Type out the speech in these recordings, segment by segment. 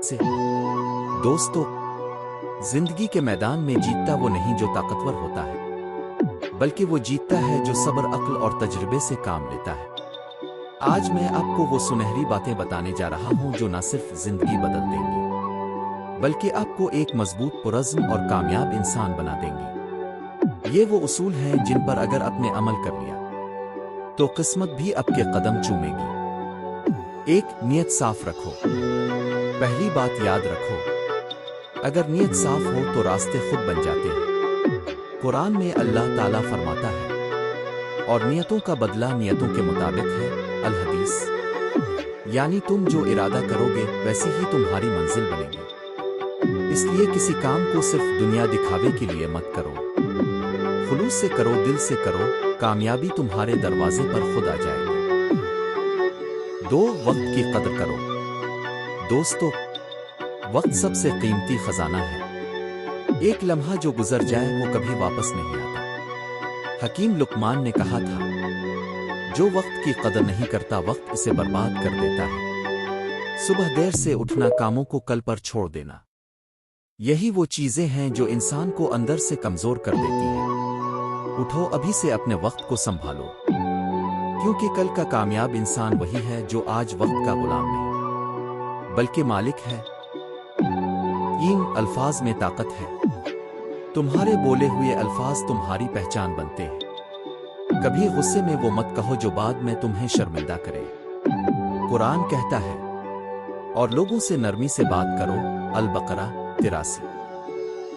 से। दोस्तों, जिंदगी के मैदान में जीतता वो नहीं जो ताकतवर होता है, बल्कि वो जीतता है जो सब्र, अक्ल और तजुर्बे से काम लेता है। आज मैं आपको वो सुनहरी बातें बताने जा रहा हूं जो न सिर्फ जिंदगी बदल देंगी, बल्कि आपको एक मजबूत, पुरज़्म और कामयाब इंसान बना देंगी। ये वो उसूल हैं जिन पर अगर आपने अमल कर लिया तो किस्मत भी आपके कदम चूमेगी। एक, नियत साफ रखो। पहली बात याद रखो, अगर नियत साफ हो तो रास्ते खुद बन जाते हैं। कुरान में अल्लाह ताला फरमाता है, और नियतों का बदला नियतों के मुताबिक है। अल हदीस, यानी तुम जो इरादा करोगे वैसी ही तुम्हारी मंजिल बनेगी। इसलिए किसी काम को सिर्फ दुनिया दिखावे के लिए मत करो, खुलूस से करो, दिल से करो, कामयाबी तुम्हारे दरवाजे पर खुद आ जाएगी। 2, वक्त की कदर करो। दोस्तों, वक्त सबसे कीमती खजाना है। एक लम्हा जो गुजर जाए वो कभी वापस नहीं आता। हकीम लुकमान ने कहा था, जो वक्त की कदर नहीं करता वक्त इसे बर्बाद कर देता है। सुबह देर से उठना, कामों को कल पर छोड़ देना, यही वो चीजें हैं जो इंसान को अंदर से कमजोर कर देती हैं। उठो, अभी से अपने वक्त को संभालो, क्योंकि कल का कामयाब इंसान वही है जो आज वक्त का गुलाम नहीं बल्कि मालिक है। 3, अल्फाज में ताकत है। तुम्हारे बोले हुए अल्फाज तुम्हारी पहचान बनते हैं। कभी गुस्से में वो मत कहो जो बाद में तुम्हें शर्मिंदा करे। कुरान कहता है, और लोगों से नरमी से बात करो। अल बकरा 83।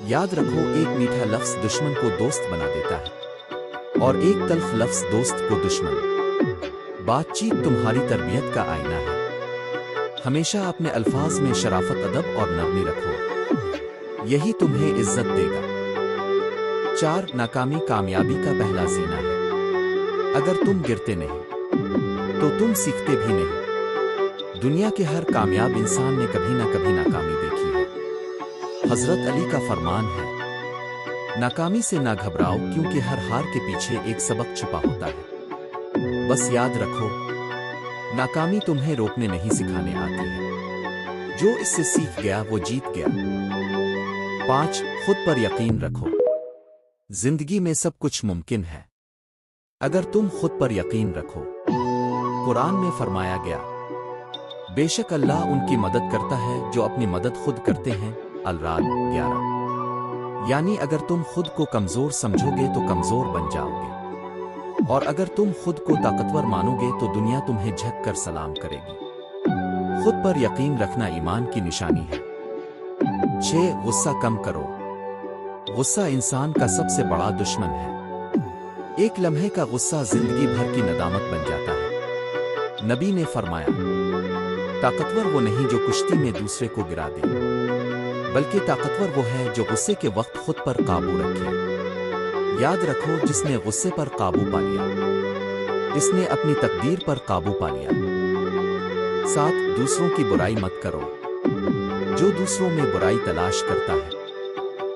याद रखो, एक मीठा लफ्ज दुश्मन को दोस्त बना देता है, और एक तल्ख लफ्ज दोस्त को दुश्मन। बातचीत तुम्हारी तरबियत का आईना है। हमेशा अपने अल्फाज में शराफत, अदब और नरमी रखो, यही तुम्हें इज्जत देगा। 4, नाकामी कामयाबी का पहला जीना है। अगर तुम गिरते नहीं तो तुम सीखते भी नहीं। दुनिया के हर कामयाब इंसान ने कभी ना कभी नाकामी देखी है। हजरत अली का फरमान है, नाकामी से ना घबराओ, क्योंकि हर हार के पीछे एक सबक छुपा होता है। बस याद रखो, नाकामी तुम्हें रोकने नहीं सिखाने आती है। जो इससे सीख गया वो जीत गया। 5, खुद पर यकीन रखो। जिंदगी में सब कुछ मुमकिन है अगर तुम खुद पर यकीन रखो। कुरान में फरमाया गया, बेशक अल्लाह उनकी मदद करता है जो अपनी मदद खुद करते हैं। अल-राद 11। यानी अगर तुम खुद को कमजोर समझोगे तो कमजोर बन जाओगे, और अगर तुम खुद को ताकतवर मानोगे तो दुनिया तुम्हें झुक कर सलाम करेगी। खुद पर यकीन रखना ईमान की निशानी है। 6, गुस्सा कम करो। गुस्सा इंसान का सबसे बड़ा दुश्मन है। एक लम्हे का गुस्सा जिंदगी भर की नदामत बन जाता है। नबी ने फरमाया, ताकतवर वो नहीं जो कुश्ती में दूसरे को गिरा दे, बल्कि ताकतवर वो है जो गुस्से के वक्त खुद पर काबू रखे। याद रखो, जिसने गुस्से पर काबू पा लिया, इसने अपनी तकदीर पर काबू पा लिया। 7, दूसरों की बुराई मत करो। जो दूसरों में बुराई तलाश करता है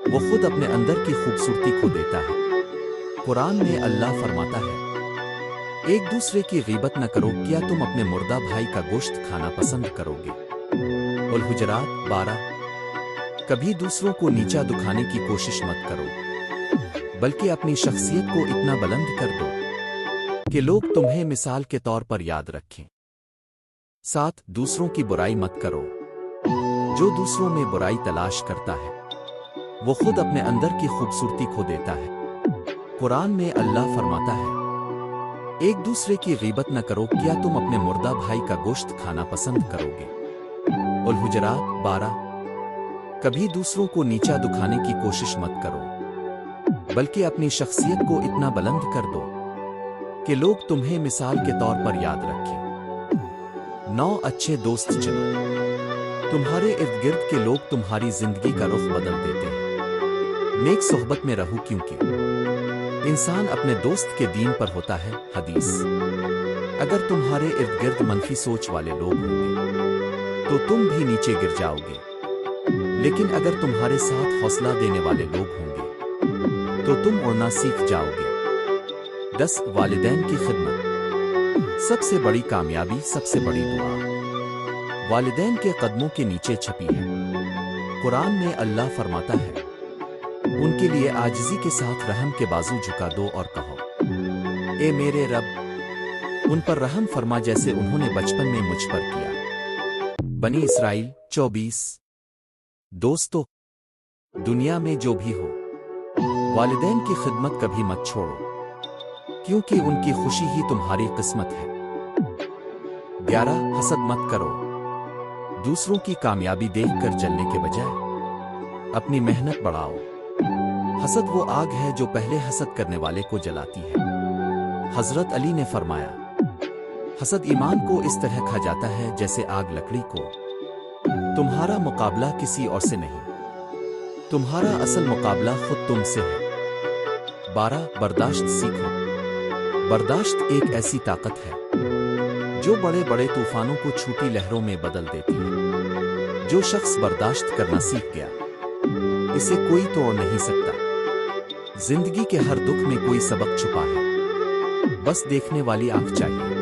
वो खुद अपने अंदर की खूबसूरती खो देता है। कुरान में अल्लाह फरमाता है, एक दूसरे की गीबत न करो, क्या तुम अपने मुर्दा भाई का गोश्त खाना पसंद करोगे? अल हुजरात 12। कभी दूसरों को नीचा दिखाने की कोशिश मत करो, बल्कि अपनी शख्सियत को इतना बुलंद कर दो कि लोग तुम्हें मिसाल के तौर पर याद रखें। 7, दूसरों की बुराई मत करो। जो दूसरों में बुराई तलाश करता है वो खुद अपने अंदर की खूबसूरती खो देता है। कुरान में अल्लाह फरमाता है, एक दूसरे की गीबत न करो, क्या तुम अपने मुर्दा भाई का गोश्त खाना पसंद करोगे? अल हुजरात 12। कभी दूसरों को नीचा दिखाने की कोशिश मत करो, बल्कि अपनी शख्सियत को इतना बुलंद कर दो कि लोग तुम्हें मिसाल के तौर पर याद रखें। 9, अच्छे दोस्त चुनो। तुम्हारे इर्द गिर्द के लोग तुम्हारी जिंदगी का रुख बदल देते हैं। नेक सोहबत में रहो, क्योंकि इंसान अपने दोस्त के दीन पर होता है। हदीस, अगर तुम्हारे इर्द गिर्द मनफी सोच वाले लोग होंगे तो तुम भी नीचे गिर जाओगे, लेकिन अगर तुम्हारे साथ हौसला देने वाले लोग होंगे तो तुम उड़ना सीख जाओगे। 10, वालिदैन की खिदमत। सबसे बड़ी कामयाबी, सबसे बड़ी दुआ वालिदैन के कदमों के नीचे छपी है। कुरान में अल्लाह फरमाता है, उनके लिए आजिज़ी के साथ रहम के बाजू झुका दो और कहो, ए मेरे रब, उन पर रहम फरमा जैसे उन्होंने बचपन में मुझ पर किया। बनी इसराइल 24। दोस्तों, दुनिया में जो भी हो, वालिदैन की खिदमत कभी मत छोड़ो, क्योंकि उनकी खुशी ही तुम्हारी किस्मत है। 11 हसद मत करो। दूसरों की कामयाबी देखकर जलने के बजाय अपनी मेहनत बढ़ाओ। हसद वो आग है जो पहले हसद करने वाले को जलाती है। हजरत अली ने फरमाया, हसद ईमान को इस तरह खा जाता है जैसे आग लकड़ी को। तुम्हारा मुकाबला किसी और से नहीं, तुम्हारा असल मुकाबला खुद तुमसे है। 12 बर्दाश्त सीखो। बर्दाश्त एक ऐसी ताकत है जो बड़े बड़े तूफानों को छोटी लहरों में बदल देती है। जो शख्स बर्दाश्त करना सीख गया, इसे कोई तोड़ नहीं सकता। जिंदगी के हर दुख में कोई सबक छुपा है, बस देखने वाली आंख चाहिए।